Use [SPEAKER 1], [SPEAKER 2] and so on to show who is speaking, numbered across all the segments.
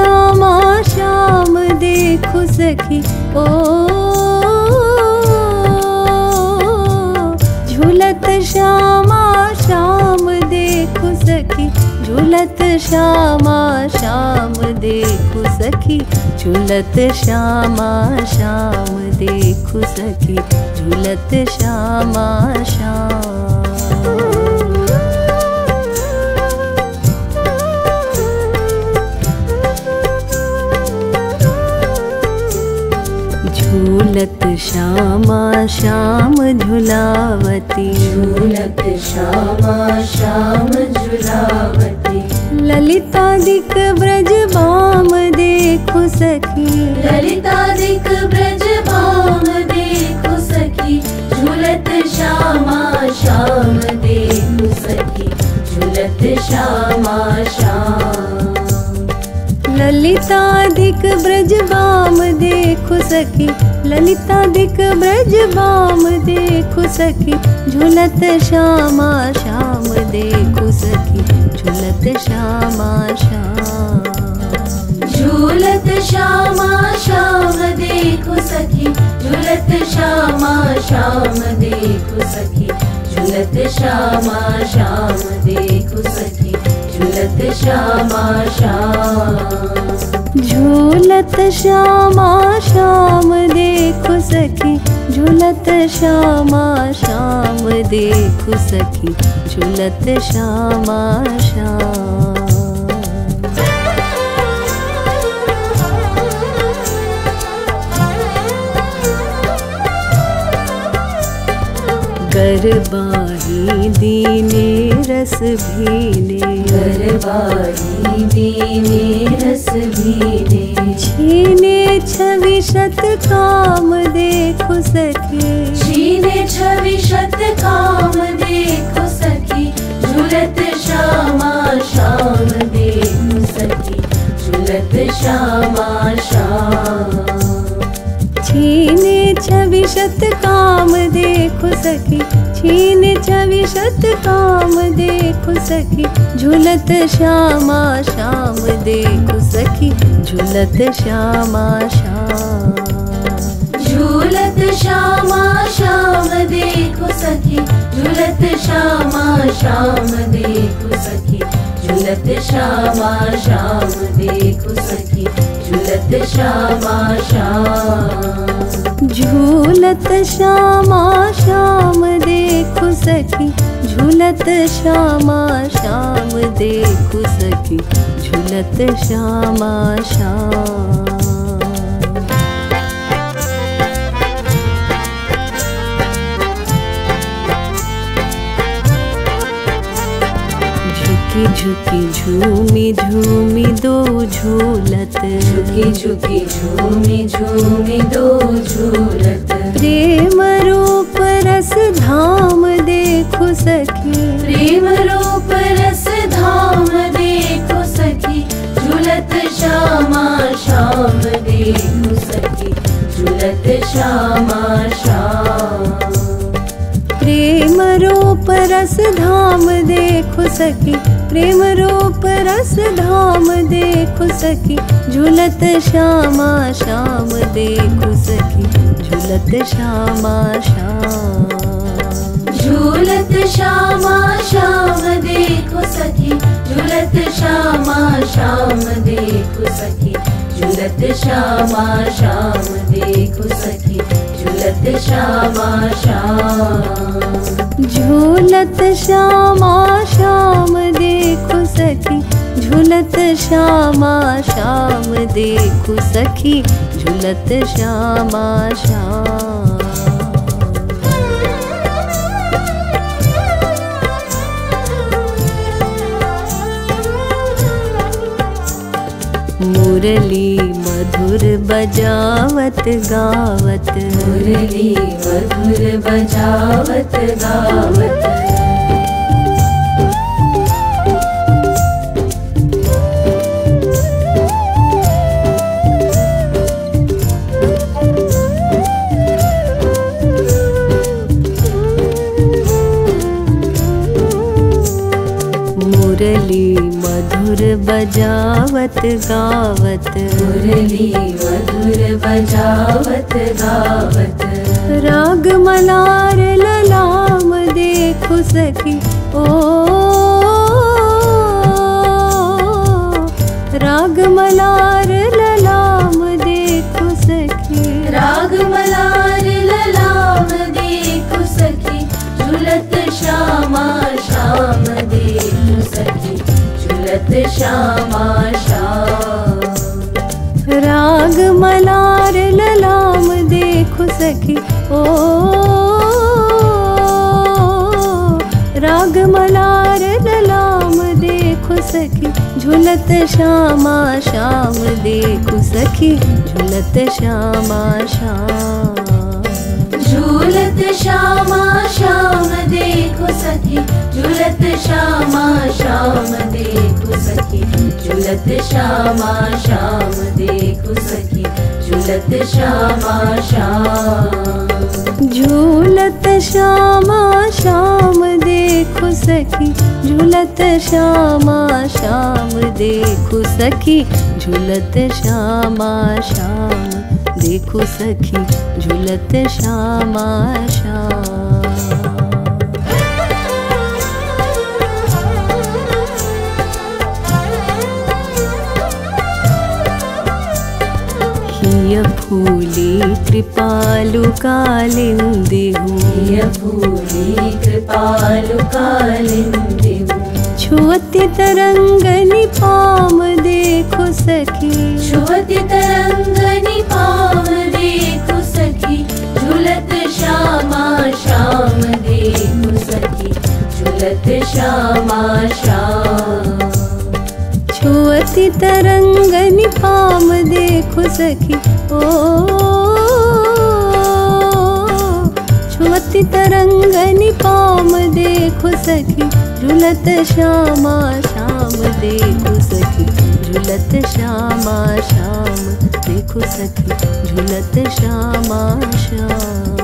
[SPEAKER 1] श्यामा श्याम देखो सखी ओ, झूलत श्यामा श्याम देखो सखी, झूलत श्यामा श्याम देखो सखी, झूलत श्यामा श्याम देखो सखी, झूलत श्यामा श्याम। झूलत श्यामा श्याम झुलावती,
[SPEAKER 2] झूलत श्यामा श्याम झुलावती,
[SPEAKER 1] ललितादिक ब्रज बाम देखो सखी,
[SPEAKER 2] ललितादिक ब्रज बाम देखो सखी, झूलत श्यामा श्याम देखो सखी, झूलत श्यामा श्याम।
[SPEAKER 1] ललितादिक ब्रज बाम देखो सखी, ललितादिक ब्रज बाम देखो सखी, झूलत श्यामा श्याम देखो सखी, झूलत श्यामा श्याम।
[SPEAKER 2] झूलत श्यामा श्याम देखो सखी, झूलत श्यामा श्याम देखो सखी, झूलत श्यामा श्याम देखो सखी, झूलत श्यामा श्याम।
[SPEAKER 1] झूलत श्यामा श्याम देखो सखी, झूलत श्यामा श्याम देखो सखी, झूलत श्यामा श्याम। गरबाही दीने रस भीने,
[SPEAKER 2] गरबाही दीने रस भीने,
[SPEAKER 1] छीने छवि शत काम देखो सखी,
[SPEAKER 2] छीने छवि शत काम देखो सखी, झूलत श्यामा श्याम देखो सखी, झूलत श्यामा श्याम।
[SPEAKER 1] छीने छवि शत काम देखो सखी, छीने छवि शत काम देखो सखी, झूलत श्यामा श्याम देखो सखी, झूलत श्यामा श्याम।
[SPEAKER 2] झूलत श्यामा श्याम देखो सखी, झूलत श्यामा श्याम देखो सखी, झूलत श्यामा श्याम देखो सखी, झूलत श्यामा श्याम।
[SPEAKER 1] झूलत श्यामा श्याम देखो सखी, झूलत श्यामा श्याम देखो सखी, झूलत श्यामा श्याम। झुकी झुकी झूमी झूमी दो झूलत,
[SPEAKER 2] झुकी झुकी झूमी झूमी दो झूलत,
[SPEAKER 1] प्रेम रूप रस धाम देखो सखी,
[SPEAKER 2] प्रेम रूप रस धाम देखो सखी, झूलत श्यामा श्याम देखो सखी, झूलत श्यामा श्याम।
[SPEAKER 1] प्रेम रूप रस धाम देखो सखी, प्रेम रूप रस धाम देखो सखी, झूलत श्यामा श्याम देखो सखी, झूलत श्यामा श्याम।
[SPEAKER 2] झूलत श्यामा श्याम देखो सखी, झूलत श्यामा श्याम देखो सखी, झूलत श्यामा श्याम देखो सखी, झूलत श्यामा श्याम।
[SPEAKER 1] झूलत श्यामा श्याम देखो सखी, झूलत श्यामा श्याम देखो सखी, झूलत श्यामा श्याम। मुरली मधुर बजावत गावत,
[SPEAKER 2] मुरली मधुर बजावत गावत,
[SPEAKER 1] मुरली मधुर मधुर बजावत गावत,
[SPEAKER 2] मुरली मधुर बजावत गावत।
[SPEAKER 1] राग मलार ललाम देखो सखी ओ, राग मलार ललाम देखो सखी,
[SPEAKER 2] राग मलार ललाम देखो सखी, झुलत श्यामा श्याम देखो सखी, झुलत श्यामा श्याम।
[SPEAKER 1] राग मलार ललाम देखो सखी ओ, राग मलार ललाम देखो सखी, झुलत श्यामा श्याम देखो सखी, झुलत श्यामा श्याम।
[SPEAKER 2] झूलत श्यामा श्याम देखो सखी, झूलत श्यामा श्याम देखो सखी, झूलत श्यामा श्याम देखो सखी, झूलत श्यामा श्याम।
[SPEAKER 1] झूलत श्यामा श्याम देखो सखी, झूलत श्यामा श्याम देखो सखी, झूलत श्यामा श्याम देखो सखी, झूलत श्यामा श्याम। हिय फूली कृपालु कालिंदिहु,
[SPEAKER 2] हिय फूली कृपालु कालिंदिहु,
[SPEAKER 1] छुअति तरंगनि पाम देखो सखी,
[SPEAKER 2] छुअति तरंगनि पाम देखो सखी, झुलत श्यामा श्याम देखो सखी, झुलत श्यामा श्याम।
[SPEAKER 1] छुअति तरंगनि पाम देखो सखी ओ, छुअति तरंगनि पाम देखो सखी, झुलत श्यामा श्याम देखो सखी, झुलत श्यामा श्याम देखो सखी, झुलत श्यामा श्याम।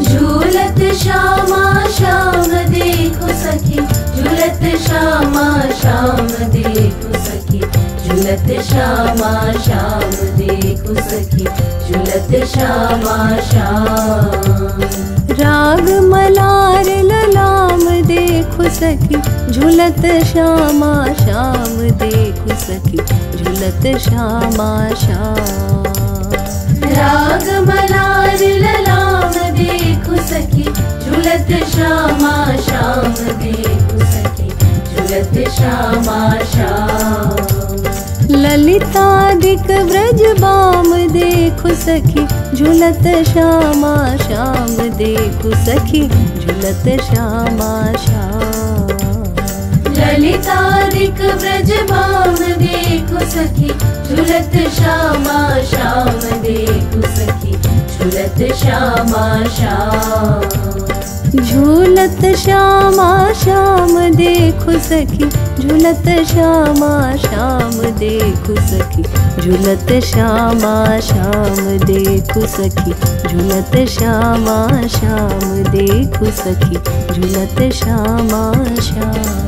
[SPEAKER 2] झूलत श्यामा श्याम देखो सखी, झूलत श्यामा श्याम देखो सखी, झूलत श्यामा श्याम देखो सखी, झूलत श्यामा श्याम।
[SPEAKER 1] राग मलार ललाम देखो सखी, झुलत श्यामा श्याम देखो सखी, झुलत श्यामा श्याम।
[SPEAKER 2] राग मलार ललाम देखो सखी, झुलत श्यामा श्याम देखो सखी, झुलत श्यामा श्याम।
[SPEAKER 1] ललितादिक ब्रज बाम देखो सखी, झुलत श्यामा श्याम देखो सखी, झुलत श्यामा श्याम।
[SPEAKER 2] ललितादिक ब्रज बाम देखो सखी, झुलत श्यामा श्याम देखो सखी, झुलत श्यामा श्याम।
[SPEAKER 1] झूलत श्यामा श्याम देखो सखी, झूलत श्यामा श्याम देखो सखी, झूलत श्यामा श्याम देखो सखी, झूलत श्यामा श्याम देखो सखी, झूलत श्यामा श्याम।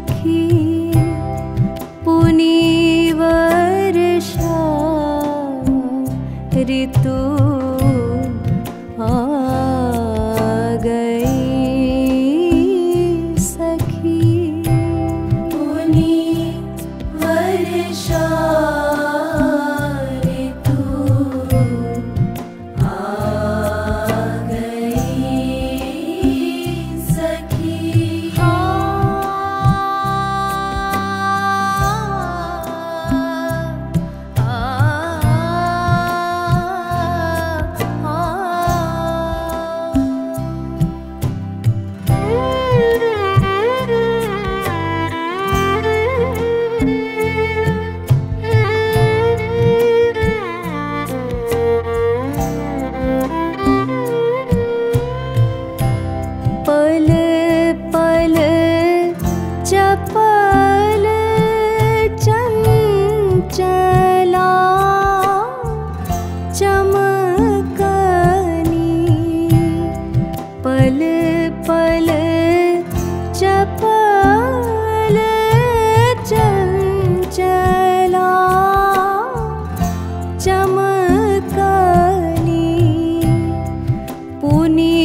[SPEAKER 1] सखी पुनी वर्षा ऋतु आ गई सखी
[SPEAKER 2] पुनी वर्षा ऋतु आ गई सखी
[SPEAKER 1] पल पल चपल चंचला चमकनी पल पल चपल चंचला चमकनी पुनी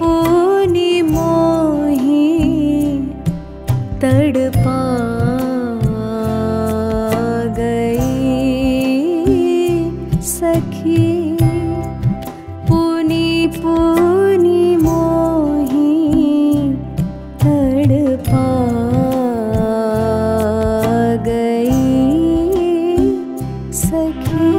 [SPEAKER 1] पुनी मोही तड़पा गई सखी पुनी पुनी मोही तड़पा गई सखी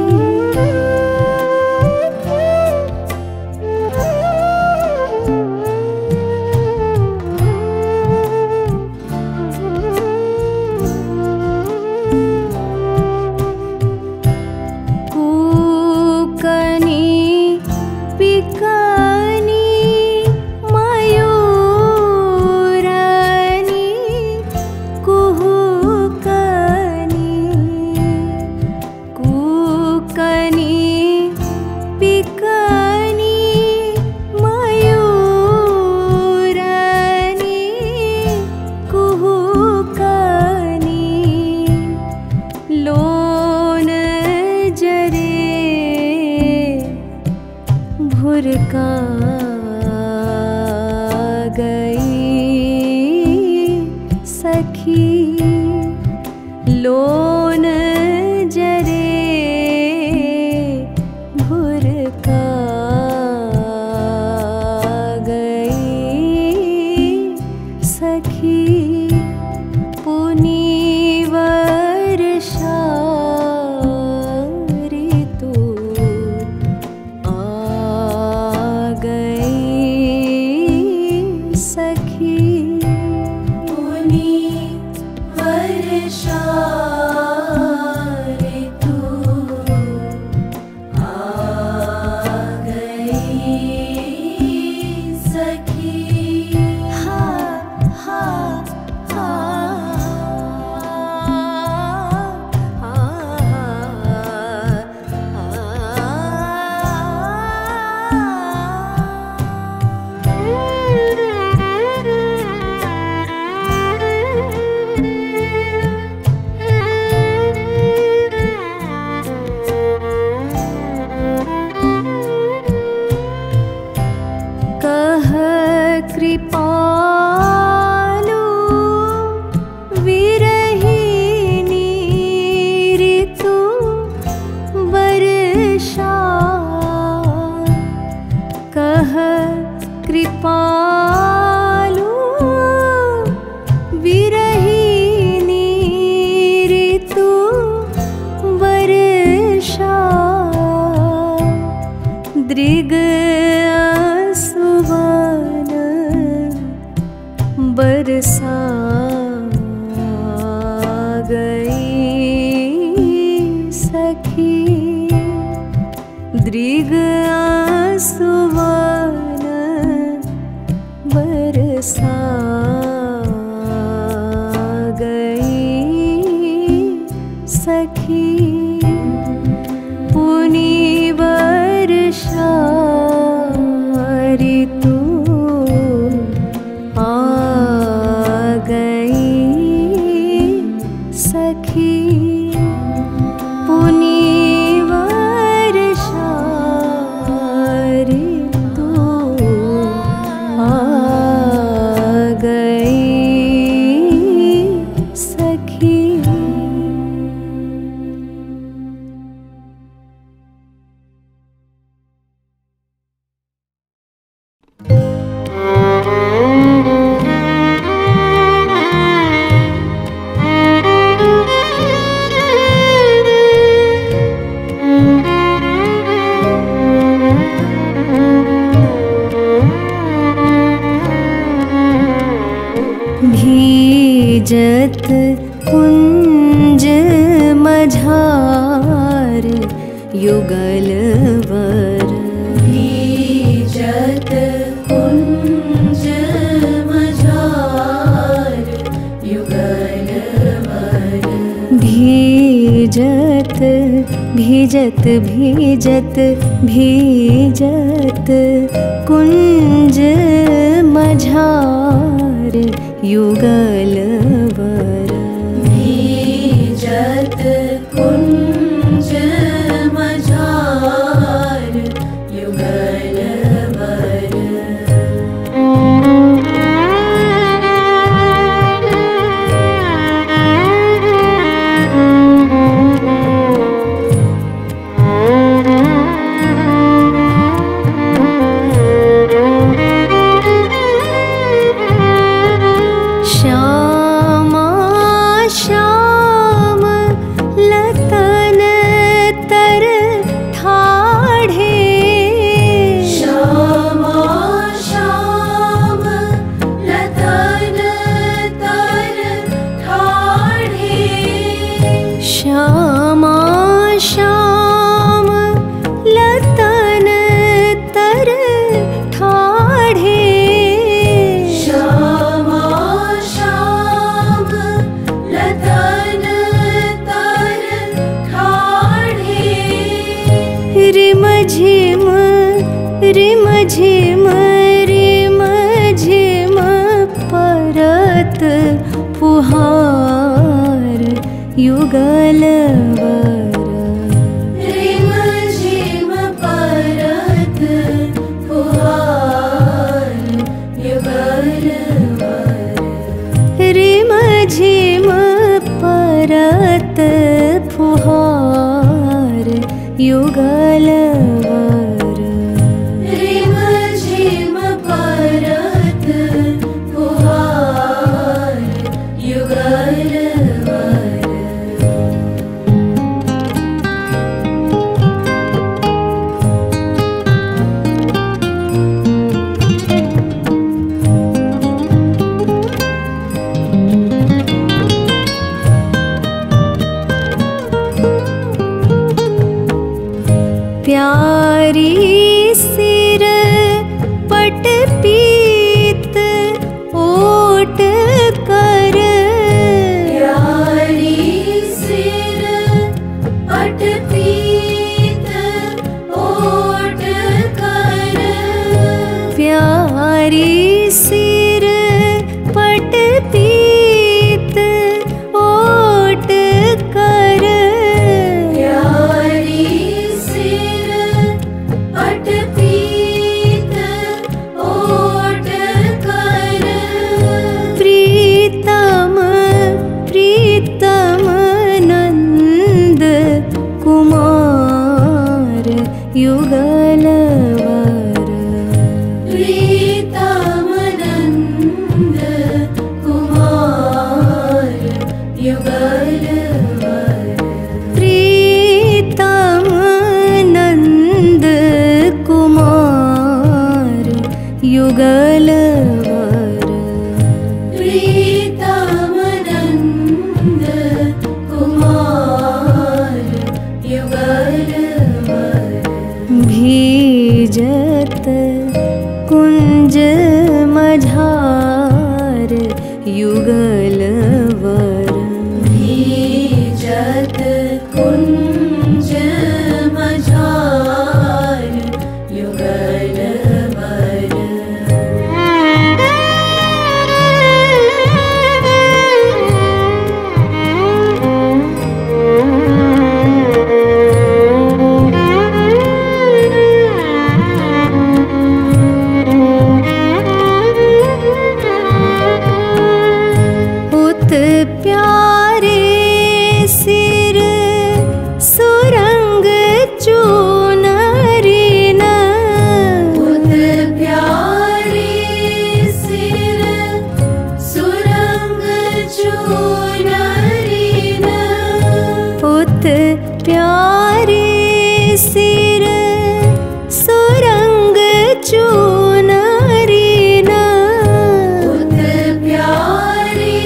[SPEAKER 1] भुरका गई सखी लोन जरे भुरका गई सखी पुनी वर्षा ऋतु सखी
[SPEAKER 2] पुनी वर्षा ऋतु आ गई सखी
[SPEAKER 1] हा हा हा कृपालु विरहिणी ऋतु वर्षा कह कृपालु विरहिणी ऋतु वर्षा दृग सुवन बरसा गई सखी दृग सुवन बरसा गई सखी पुनी वर्षा ऋतु आ गई। भीजत कुंज मझार युगलवर
[SPEAKER 2] भीजत कुंज मझार युगलवर
[SPEAKER 1] भीजत भीजत भीजत भीजत कुंज मझार युगलवर
[SPEAKER 2] भीजत कुंज मझार युगलवर
[SPEAKER 1] श्यामा श्याम लतन तर ठाढ़े
[SPEAKER 2] श्यामा श्याम लतन तर ठाढ़े
[SPEAKER 1] श्यामा श्याम लतन तर ठाढ़े
[SPEAKER 2] श्यामा श्याम लतन तर ठाढ़े
[SPEAKER 1] रिम झिम रिम झिम रिम झिम परत फुहार युगलवर
[SPEAKER 2] रिम झिम परत फुहार युगलवर
[SPEAKER 1] रिम झिम परत फुहार युगलवर
[SPEAKER 2] रिम झिम परत फुहार युगलवर
[SPEAKER 1] प्यारी सिर पट पीत ओट कर
[SPEAKER 2] प्यारी सिर पट पीत ओट कर
[SPEAKER 1] प्यारी सिर पट पीत ओट कर
[SPEAKER 2] प्यारी सिर पट पीत ओट कर
[SPEAKER 1] प्रीतम प्रीतम नंद कुमार युगलवर
[SPEAKER 2] प्रीतम नंद कुमार युगलवर
[SPEAKER 1] प्रीतम नंद कुमार युगलवर
[SPEAKER 2] प्रीतम नंद कुमार युगलवर
[SPEAKER 1] भीजत कुंज मझार युगलवर
[SPEAKER 2] भीजत कुंज मझार युगलवर
[SPEAKER 1] उत प्यारे सिर सुरंग चूनरीन
[SPEAKER 2] उत प्यारे सिर सुरंग चूनरीन
[SPEAKER 1] उत प्यारे सिर सुरंग चूनरीन
[SPEAKER 2] उत प्यारे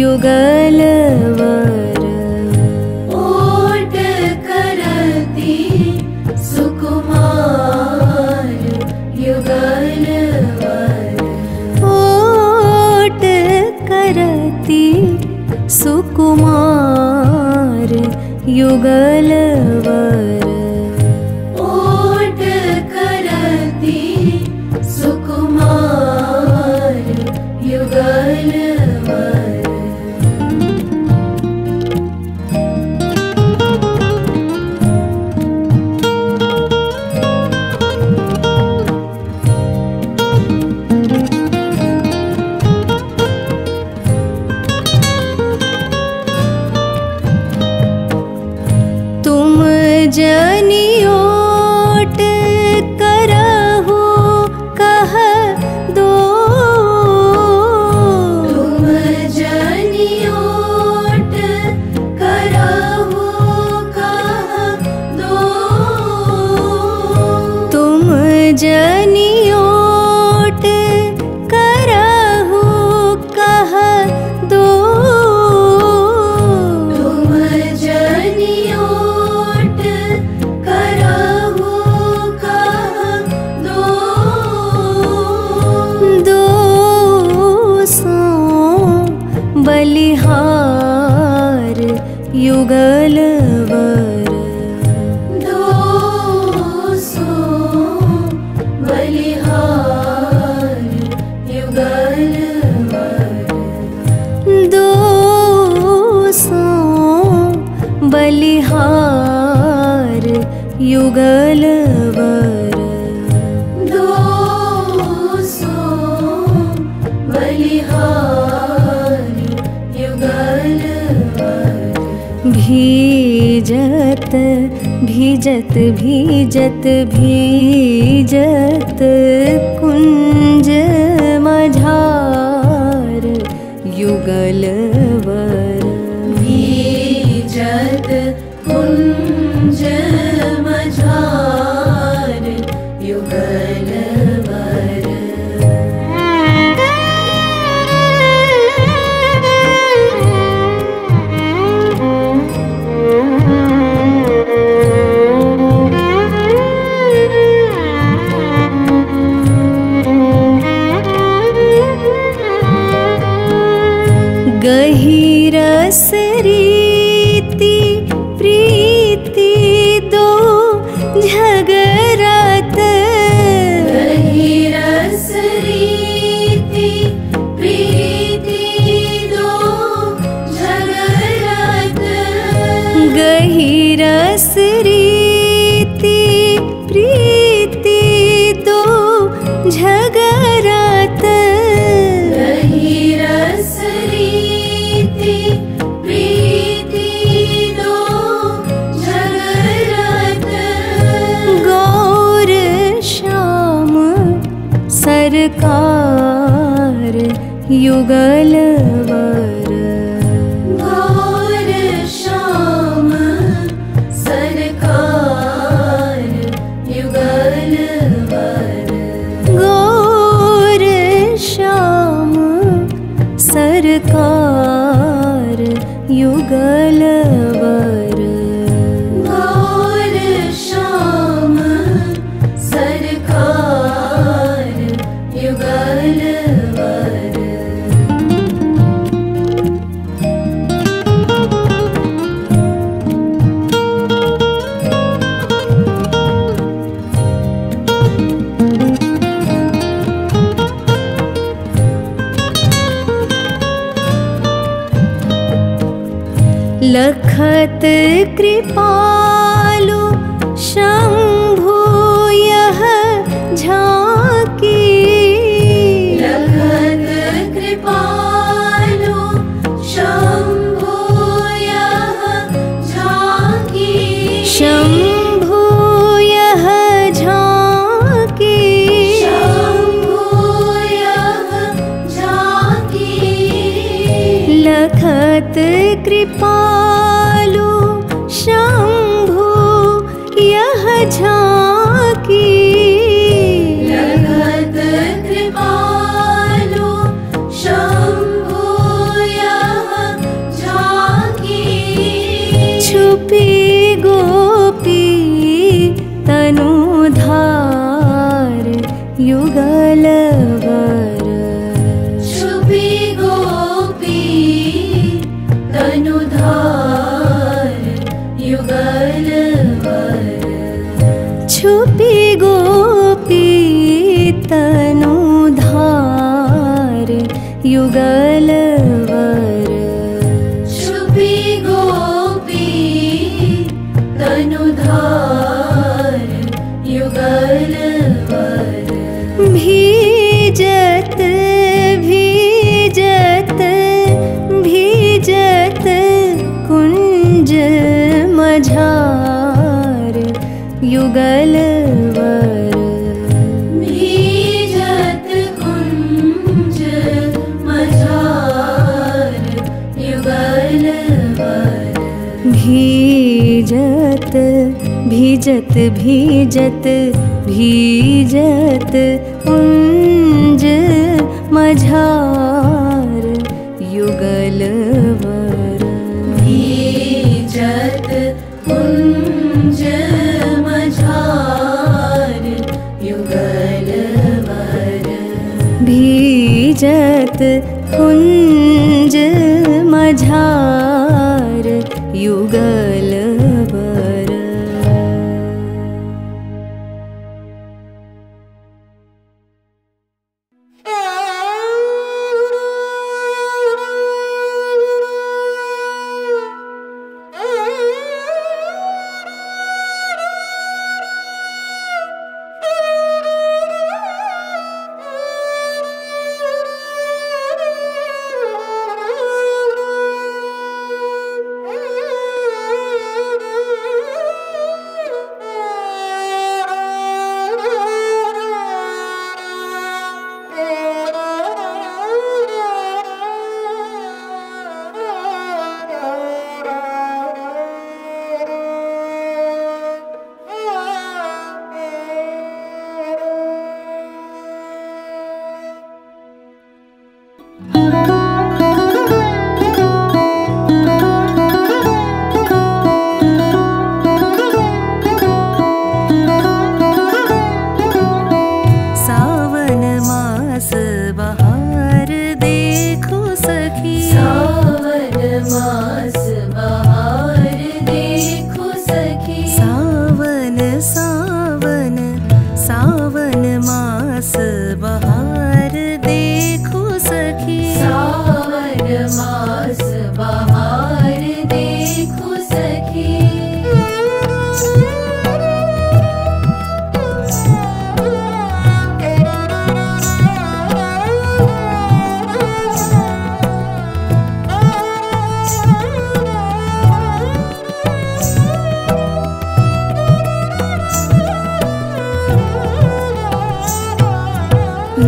[SPEAKER 1] युगलवर
[SPEAKER 2] ओट करती सुकुमार युगलवर
[SPEAKER 1] ओट करती सुकुमार युगलवर
[SPEAKER 2] ओट करती सुकुमार युगलवर
[SPEAKER 1] जनियोट करहु कह दो
[SPEAKER 2] तुम जनियोट करहु कह दो
[SPEAKER 1] तुम जनियोट करहु कह दो
[SPEAKER 2] तुम जनियोट करहु कह दो
[SPEAKER 1] दो सो बलिहार युगलवर
[SPEAKER 2] दो सो बलिहार युगलवर
[SPEAKER 1] दो सो बलिहार युगलवर
[SPEAKER 2] दो सो बलिहार युगलवर
[SPEAKER 1] भीजत भीजत भीजत भीजत कुंज मझार युगलवर
[SPEAKER 2] भीजत कुंज मझार युगलवर
[SPEAKER 1] गहिरस रीति प्रीति दो झगरत
[SPEAKER 2] गहिरस रीति प्रीति दो झगरत
[SPEAKER 1] गहिरस रीति प्रीति दो झगरत
[SPEAKER 2] गहिरस रीति प्रीति दो झगरत
[SPEAKER 1] गौर श्याम सरकार युगलवर
[SPEAKER 2] गौर श्याम सरकार युगलवर
[SPEAKER 1] गौर श्याम सरकार युगलवर
[SPEAKER 2] गौर श्याम सरकार युगलवर
[SPEAKER 1] लखत कृपालु शंभु यह झांकी
[SPEAKER 2] लखत कृपालु शंभु यह झांकी
[SPEAKER 1] शंभु यह झांकी
[SPEAKER 2] शंभु यह झांकी
[SPEAKER 1] लखत कृपालु शंभु यह झांकी
[SPEAKER 2] लखत कृपालु शंभु यह
[SPEAKER 1] युगलवर
[SPEAKER 2] भीजत कुंज मझार युगलवर
[SPEAKER 1] भीजत भीजत भीजत भीजत कुंज मझार युगलवर
[SPEAKER 2] भीजत कुंज मझार युगलवर
[SPEAKER 1] भीजत कुंज मझार युगलवर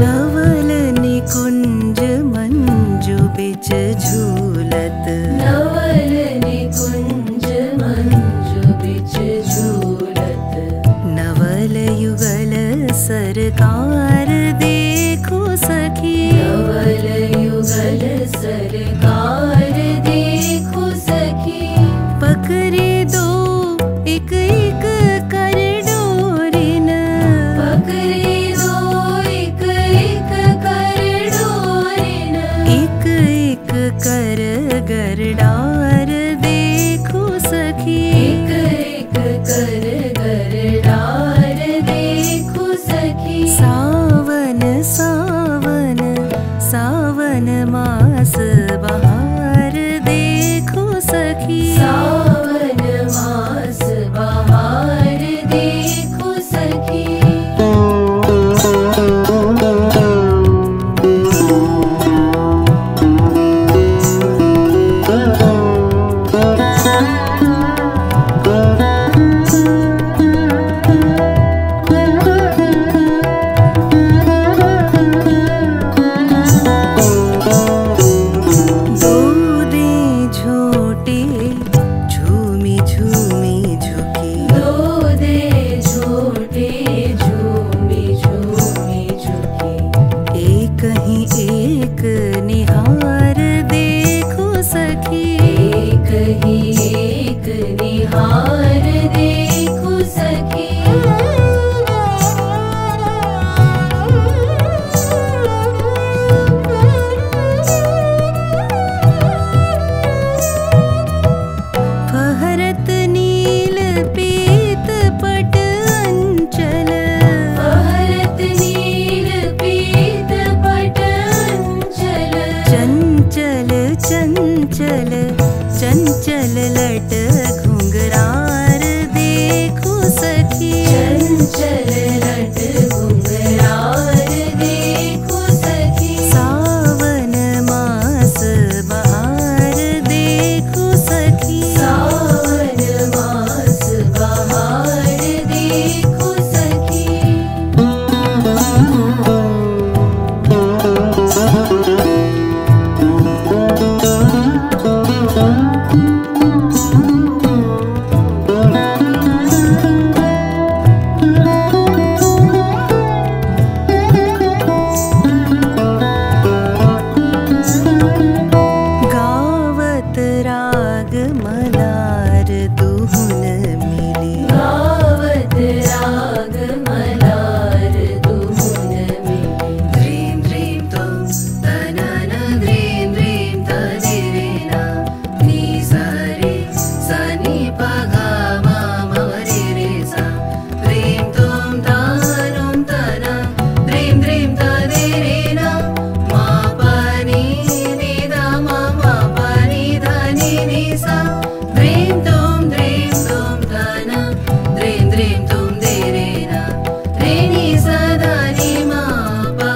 [SPEAKER 1] नवल निकुंज मंजु बिच झूलत
[SPEAKER 2] नवल निकुंज मंजु बिच झूलत
[SPEAKER 1] नवल युगल सरकार देखो सखी
[SPEAKER 2] नवल युगल सरकार देखो सखी
[SPEAKER 1] पकड़े दो एक एक कर डोरिन
[SPEAKER 2] पकड़े दो एक एक कर डोरिन
[SPEAKER 1] एक एक कर गरडार देखो सखी
[SPEAKER 2] एक एक कर गरडार देखो सखी
[SPEAKER 1] सावन सावन सावन मास बहार देखो सखी
[SPEAKER 2] सावन मास बहार देखो सखी
[SPEAKER 1] चंचल चंचल लट घुंघरार दे दुहुन मिली।
[SPEAKER 2] गावत राग मलार दुहुन मिली।
[SPEAKER 1] ह्रीं ह्रीं तुम तनन ह्रीं ह्रीं तदिरेना नी सा रे सा नी पा गा मा म रे रे सा। ह्रीं तुम तानुं तना ह्रीं ह्रीं तदिरेना मा पा नी नी दा मा पा नी धा नी नी सा। ह्रीं तुम तना ह्रीं ह्रीं तुम दिरेना रे नी सा धा नी मा पा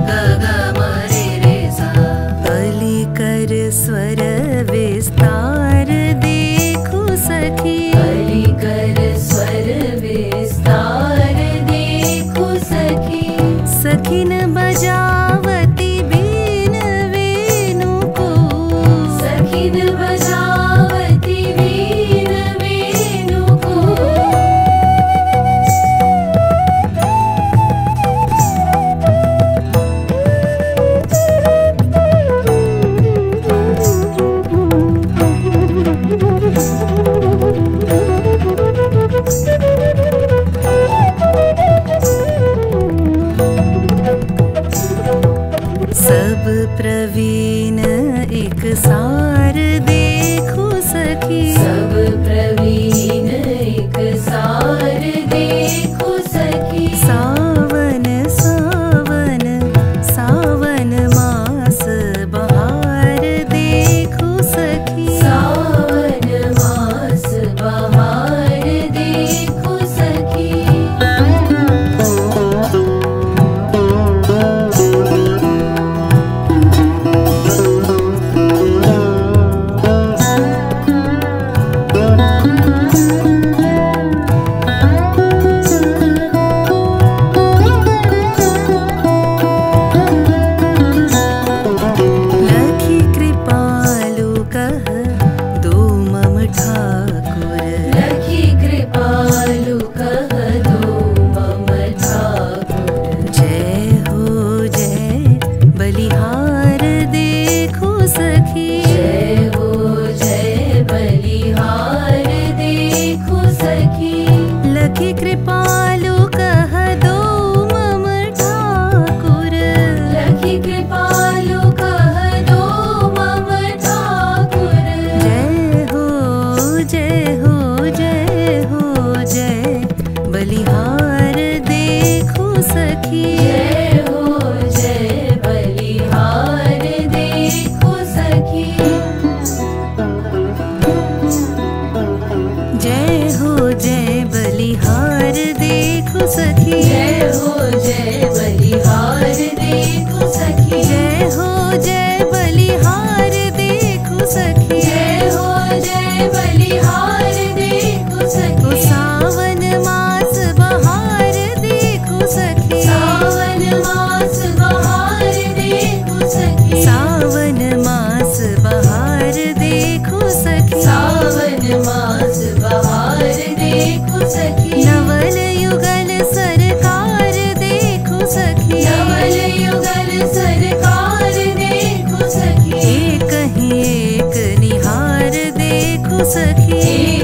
[SPEAKER 1] गा गा मा रे रे सा। बलि कर स्वर विस्तार देखो सखी।
[SPEAKER 2] बलि कर स्वर विस्तार देखो सखी।
[SPEAKER 1] सखिन बजावती बीन वेणु को।
[SPEAKER 2] सखिन बजावती वीण वेणु को।
[SPEAKER 1] सब प्रवीण एक सार देखो सखी।
[SPEAKER 2] सब प्रवीण एक सार देखो सखी।
[SPEAKER 1] सावन सावन सावन मास बहार देखो सखी।
[SPEAKER 2] सावन मास बहार देखो सखी।
[SPEAKER 1] लखी कृपालु कह दो मम ठाकुर।
[SPEAKER 2] लखी कृपालु कह दो मम ठाकुर।
[SPEAKER 1] जय हो जय बलिहार देखो सखी।
[SPEAKER 2] जय हो जय बलिहार देखो सखी।
[SPEAKER 1] लखी कृपालु कह दो मम ठाकुर।
[SPEAKER 2] लखी कृपालु कह दो मम ठाकुर।
[SPEAKER 1] जय हो जय हो जय हो जय बलिहार देखो सखी।
[SPEAKER 2] जय हो जय बलिहार देखो सखी।
[SPEAKER 1] जय हो जय बलिहार देखो सखी।
[SPEAKER 2] जय हो जय बलिहार देखो सखी।
[SPEAKER 1] जय हो जय बलिहार देखो सखी।
[SPEAKER 2] जय हो जय बलिहार देखो
[SPEAKER 1] ओ
[SPEAKER 2] सखी।
[SPEAKER 1] सावन मास बहार देखो सखी।
[SPEAKER 2] सावन मास बहार देखो सखी।
[SPEAKER 1] सावन मास बहार देखो सखी।
[SPEAKER 2] सावन मास बहार देखो सखी।
[SPEAKER 1] नवल युगल सरकार देखो सखी।
[SPEAKER 2] नवल युगल सरकार देखो सखी।
[SPEAKER 1] एक ही एक निहार देखो सखी।